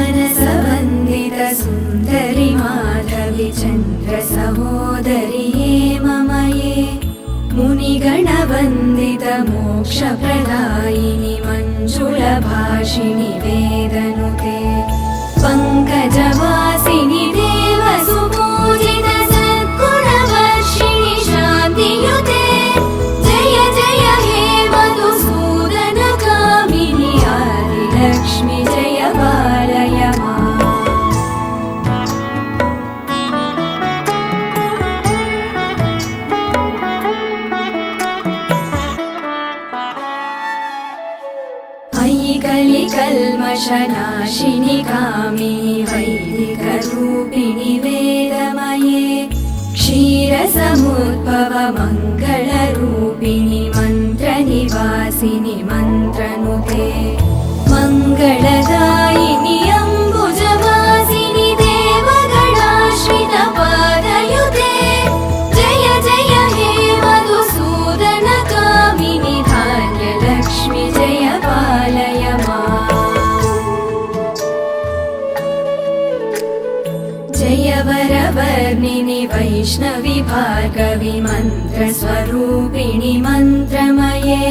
सुमनसवन्दित सुन्दरि माधवि चन्द्र सहोदरि हेममये मुनिगणवन्दित मोक्षप्रदायिनि मञ्जुलभाषिणि वेदनुते पङ्कजवासिनि देवसुपूजित सद्गुणवर्षिणि शान्तियुते जय जय हे मधुसूदन कामिनि आदिलक्ष्मि जय पालय माम्। अयि कलिकल्मषनाशिनि कामिनि वैदिकरूपिणि वेदमये क्षीरसमुद्भव मङ्गलरूपिणि मन्त्रनिवासिनि मन्त्रनुते मङ्गलदायिनि अम्बुजवासिनि देवगणाश्रित पादयुते जय जय हे मधुसूदन कामिनि धान्यलक्ष्मि जय पालय माम्। जय वरवर्णिनि वैष्णवि भार्गवि मन्त्रस्वरूपिणि मन्त्रमये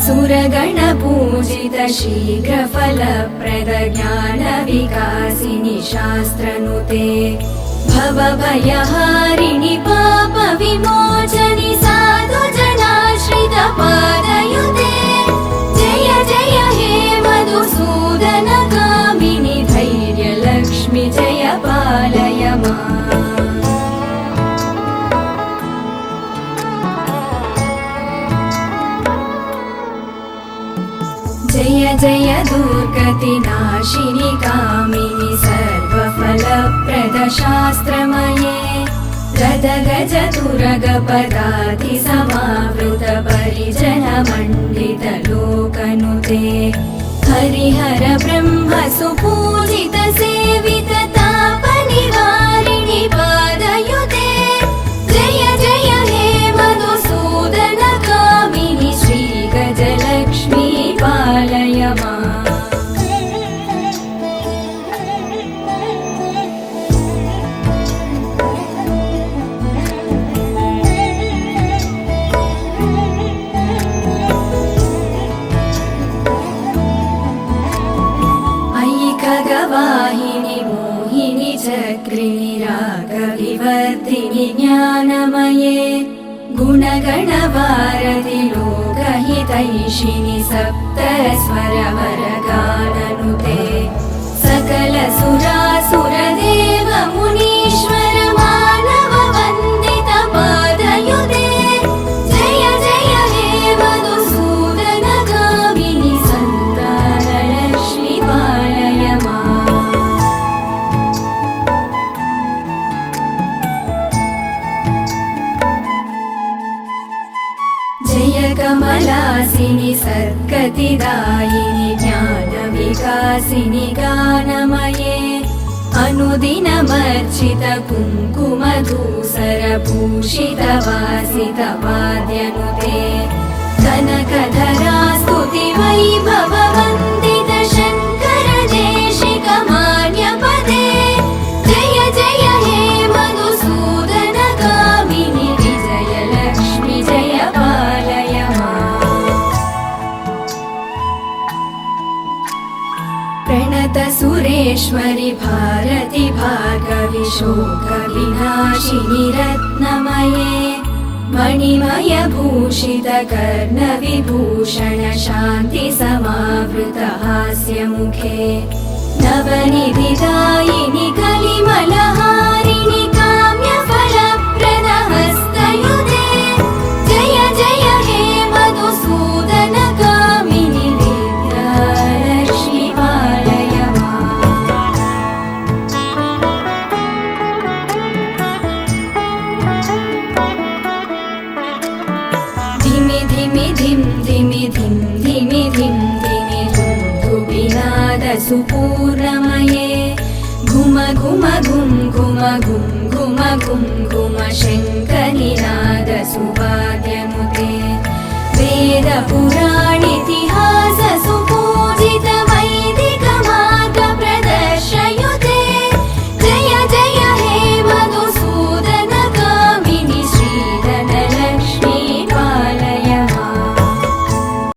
सुरगणपूजित शीघ्रफलप्रद ज्ञानविकासिनि शास्त्रनुते भवभयहारिणि पापविमोचनि साधुजनाश्रित पादयुते जय जय हे मधुसूदन कामिनि धैर्यलक्ष्मि जय पालय माम्। जय जय दुर्गतिनाशिनि कामिनि सर्वफलप्रद शास्त्रमये गदगज तुरगपदाति समावृत परिजनमण्डित लोकनुते हरिहर ब्रह्म सुपूजित सेवित तापनिवारिणि पादयुते जय जय हे मधुसूदन कामिनि श्रीगजलक्ष्मी पालय माम्। अयि खगवाहिनि मोहिनि चक्रिणि रागविवर्धिनि ज्ञानमये गुणगणवारधि लोकहितैषिणि सप्तस्वरवरगाननुते सकलसुरासुरदेव मुनीश्वर मानव वन्दित पादयुते जय जय हे मधुसूदन कामिनि सन्तानलक्ष्मि पालय माम्। जय कमलासिनि सद्गतिदायिनि ज्ञानविकासिनि गानमये अनुदिनमर्चित कुङ्कुमधूसरभूषित वासित वाद्यनुते कनकधरा स्तुति वैभव वन्दित शङ्कर देशिक मान्यपदे जय जय हे मधुसूदन कामिनि विजयलक्ष्मि जय पालय माम्। प्रणत सुरेश्वरि भारति भार्गवि शोकविनाशिनि रत्नमये मणिमय भूषित कर्णविभूषण शान्ति समावृत हास्यमुखे नवनिधिदायिनि कलिमलहारिणि काम्यफलप्रद हस्तयुते जय जय हे मधुसूदन कामिनि विद्यालक्ष्मि पालय माम्। धिमि धिमि धिं धिमि धिं धिमि धिं धिमि धुं धुबिनाद सुपूर्णमये घुम घुम घुम घुम घुम घुम घुम घुम शङ्खनिनाद सुवाद्यनुते वेदपुरा